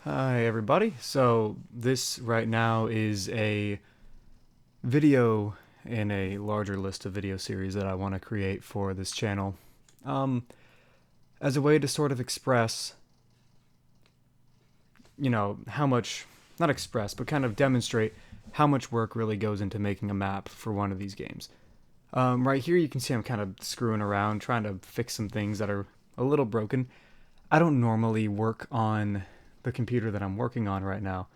Hi, everybody. So, this right now is a video in a larger list of video series that I want to create for this channel. Um, as a way to sort of express, how much, not express, but kind of demonstrate how much work really goes into making a map for one of these games. Right here, you can see I'm kind of screwing around, trying to fix some things that are a little broken. I don't normally work on the computer that I'm working on right now.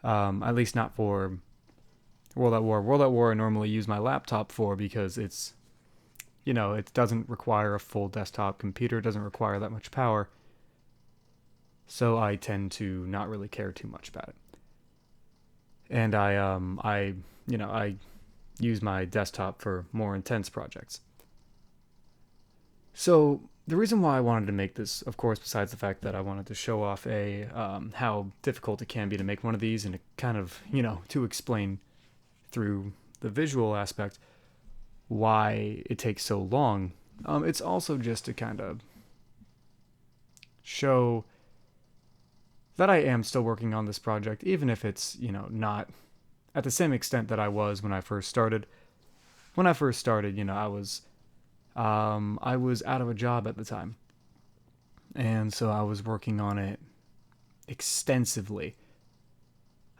At least not for World at War. World at War I normally use my laptop for because it doesn't require a full desktop computer, it doesn't require that much power. So I tend to not really care too much about it. And I use my desktop for more intense projects. So the reason why I wanted to make this, of course, besides the fact that I wanted to show off a how difficult it can be to make one of these, and to kind of to explain through the visual aspect why it takes so long. It's also just to kind of show that I am still working on this project, even if it's, not at the same extent that I was when I first started. When I first started, I was out of a job at the time, and so I was working on it extensively,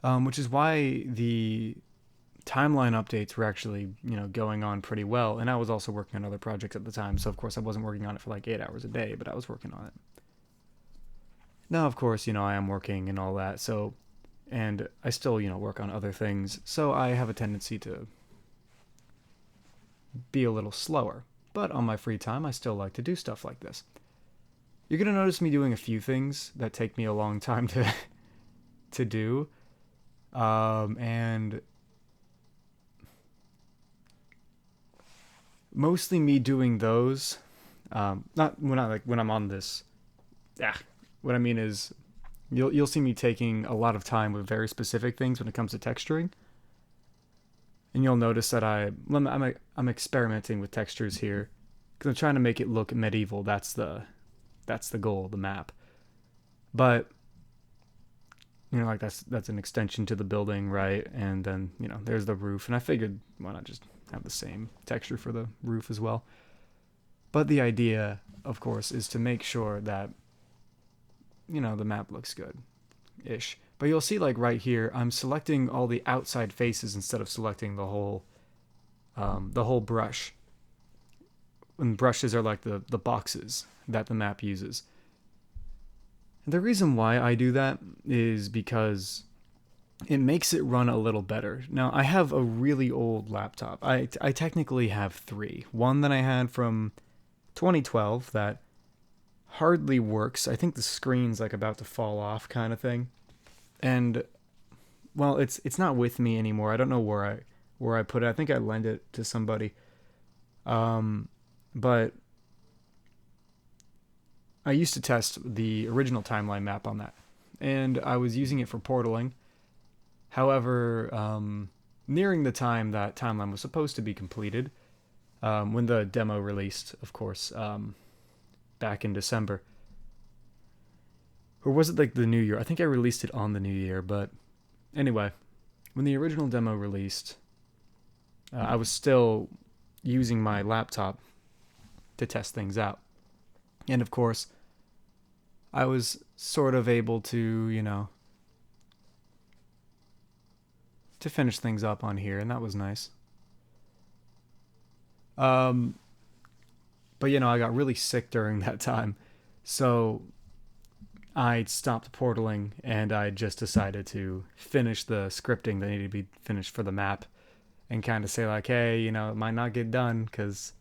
which is why the timeline updates were actually, going on pretty well. And I was also working on other projects at the time, so of course I wasn't working on it for like 8 hours a day, but I was working on it. Now, of course, I am working and all that, so, and I still, work on other things, so I have a tendency to be a little slower. But on my free time, I still like to do stuff like this. You're gonna notice me doing a few things that take me a long time to to do, and mostly me doing those. Not when I'm on this. Yeah, what I mean is you'll see me taking a lot of time with very specific things when it comes to texturing, and you'll notice that I'm experimenting with textures here because I'm trying to make it look medieval. That's the goal of the map. But like that's an extension to the building, right? And then there's the roof, and I figured why not just have the same texture for the roof as well. But the idea, of course, is to make sure that the map looks good ish. But you'll see, like right here, I'm selecting all the outside faces instead of selecting the whole brush. And brushes are like the boxes that the map uses. And the reason why I do that is because it makes it run a little better. Now, I have a really old laptop. I technically have three. One that I had from 2012 that hardly works. I think the screen's like about to fall off kind of thing. And well, it's not with me anymore. I don't know where I put it. I think I lent it to somebody. But I used to test the original timeline map on that, and I was using it for portaling. However, nearing the time that timeline was supposed to be completed, when the demo released, of course, back in December, or was it like the New Year? I think I released it on the New Year, but anyway, when the original demo released, I was still using my laptop to test things out. And of course, I was sort of able to, to finish things up on here, and that was nice. Um, but I got really sick during that time, so I stopped portaling and I just decided to finish the scripting that needed to be finished for the map, and kind of say like, hey, it might not get done because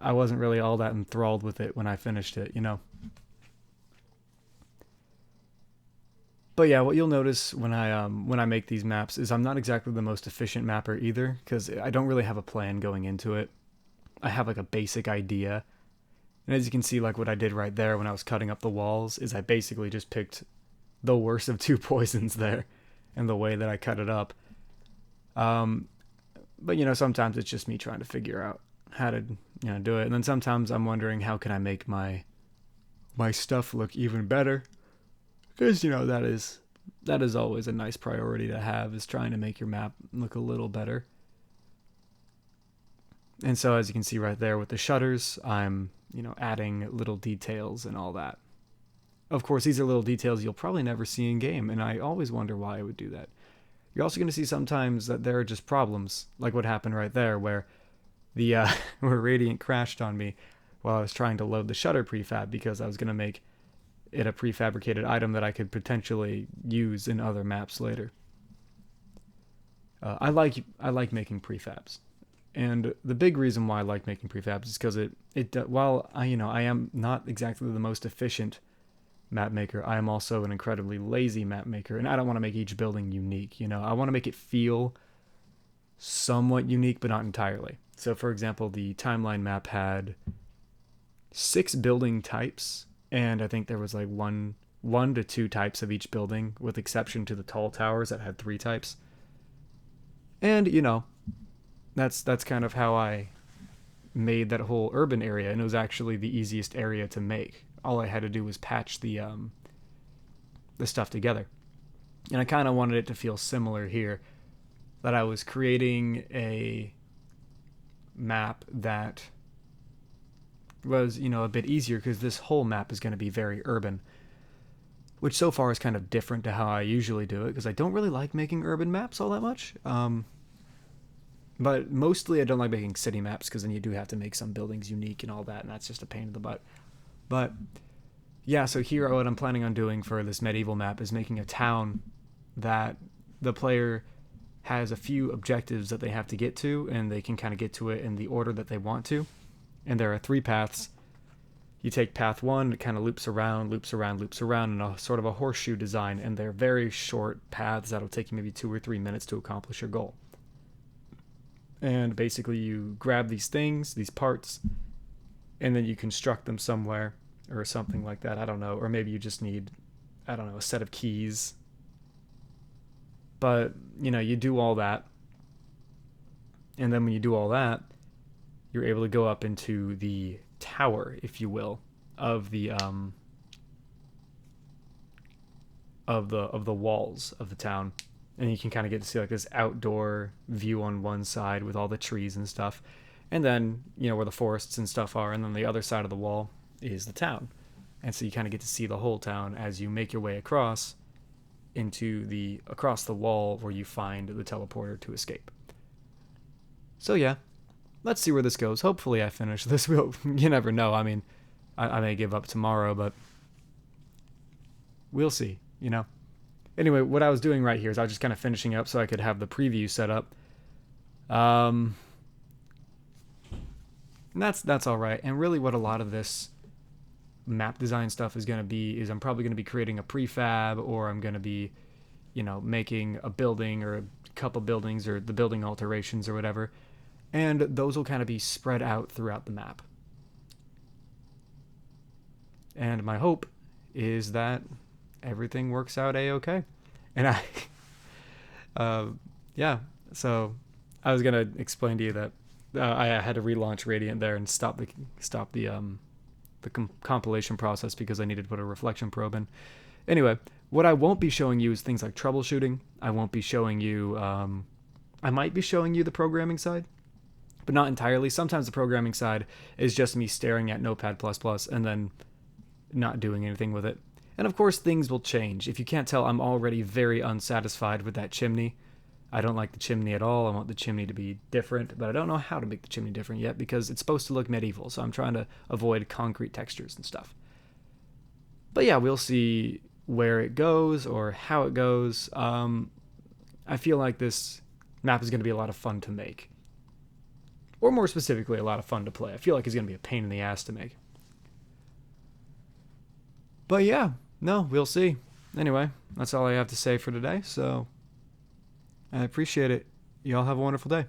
I wasn't really all that enthralled with it when I finished it. But yeah, what you'll notice when I make these maps is I'm not exactly the most efficient mapper either, because I don't really have a plan going into it. I have like a basic idea, and as you can see, like what I did right there when I was cutting up the walls is I basically just picked the worst of two poisons there, and the way that I cut it up. Um, but sometimes it's just me trying to figure out how to do it, and then sometimes I'm wondering how can I make my stuff look even better. Because, that is always a nice priority to have, is trying to make your map look a little better. And so as you can see right there with the shutters, I'm, adding little details and all that. Of course, these are little details you'll probably never see in game, and I always wonder why I would do that. You're also going to see sometimes that there are just problems, like what happened right there, where the where Radiant crashed on me while I was trying to load the shutter prefab, because I was going to make it a prefabricated item that I could potentially use in other maps later. I like making prefabs, and the big reason why I like making prefabs is because while I am not exactly the most efficient map maker, I am also an incredibly lazy map maker, and I don't want to make each building unique. I want to make it feel somewhat unique, but not entirely. So, for example, the timeline map had 6 building types, and I think there was like one to 2 types of each building, with exception to the tall towers that had 3 types. And that's kind of how I made that whole urban area, and it was actually the easiest area to make. All I had to do was patch the stuff together. And I kind of wanted it to feel similar here, that I was creating a map that was, a bit easier, because this whole map is going to be very urban, which so far is kind of different to how I usually do it, because I don't really like making urban maps all that much. But mostly I don't like making city maps, because then you do have to make some buildings unique and all that, and that's just a pain in the butt. But yeah, so here what I'm planning on doing for this medieval map is making a town that the player has a few objectives that they have to get to, and they can kind of get to it in the order that they want to. And there are 3 paths. You take path 1, it kind of loops around in a sort of a horseshoe design, and they're very short paths that'll take you maybe 2 or 3 minutes to accomplish your goal. And basically you grab these things, these parts, and then you construct them somewhere or something like that. I don't know. Or maybe you just need, a set of keys. But, you do all that. And then when you do all that, you're able to go up into the tower, if you will, of the walls of the town. And you can kind of get to see like this outdoor view on one side with all the trees and stuff. And then, where the forests and stuff are, and then the other side of the wall is the town. And so you kind of get to see the whole town as you make your way across the wall where you find the teleporter to escape. So yeah, let's see where this goes. Hopefully I finish this. You never know. I mean, I may give up tomorrow, but we'll see, Anyway, what I was doing right here is I was just kind of finishing up so I could have the preview set up. And that's all right. And really what a lot of this map design stuff is going to be is I'm probably going to be creating a prefab, or I'm going to be, making a building or a couple buildings or the building alterations or whatever. And those will kind of be spread out throughout the map. And my hope is that everything works out a-okay. And yeah, so I was going to explain to you that I had to relaunch Radiant there and stop the compilation process because I needed to put a reflection probe in. Anyway, what I won't be showing you is things like troubleshooting. I won't be showing you, I might be showing you the programming side, but not entirely. Sometimes the programming side is just me staring at Notepad++ and then not doing anything with it. And of course, things will change. If you can't tell, I'm already very unsatisfied with that chimney. I don't like the chimney at all. I want the chimney to be different, but I don't know how to make the chimney different yet because it's supposed to look medieval, so I'm trying to avoid concrete textures and stuff. But yeah, we'll see where it goes or how it goes. I feel like this map is going to be a lot of fun to make. Or more specifically, a lot of fun to play. I feel like it's going to be a pain in the ass to make. But yeah, no, we'll see. Anyway, that's all I have to say for today, so I appreciate it. Y'all have a wonderful day.